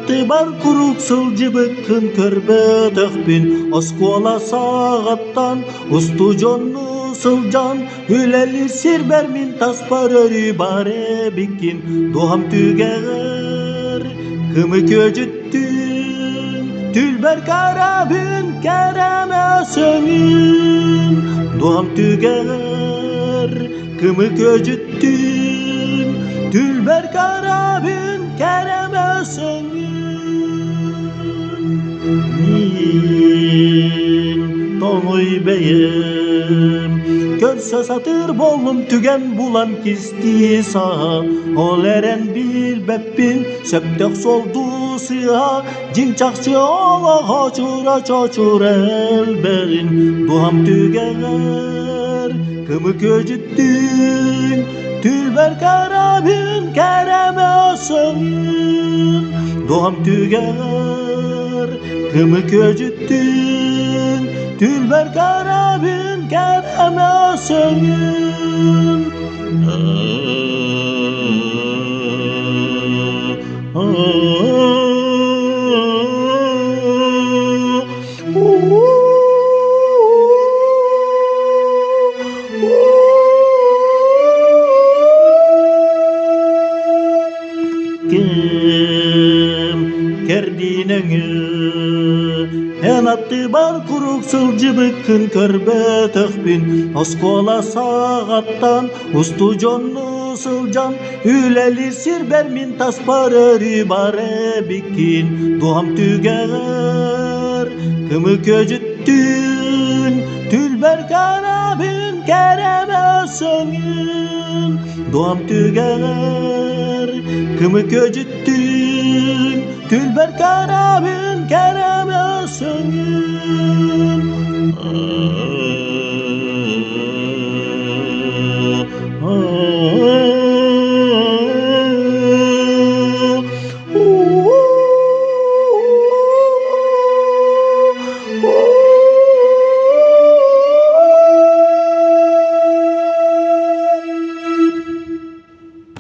attı bar kuruk sılcıbıkkın körbe tökbün oskola sağattan ustu jonnu sılcan hüleli sirber min taspar örü bare bikin doğam tüger kımı köcüttün tülber karabün kereme söngün doğam tüger kımı köcüttün tülber karabün kereme söngün min tonuy beyim körse satır bolum tügen bulan kisti saha ol eren bir beppin septek soldu sıha cinçakçı ola haçura çoçur elberin duham tüger kımı köcüttün tülber karabün kereme söngün doğam tüger kımı köcüttün tülber karabün kereme söngün Kerdinengü en attı bar kuruk sılcıbıkkın körbe tökbün oskola sağattan ustu jonnu sılcan hüleli sirber min taspar örü bare bikin doğam tüger kımı köcüttün tülber karabün kereme söngün doğam tüger kımı köcüttün tülber karabün kereme söngün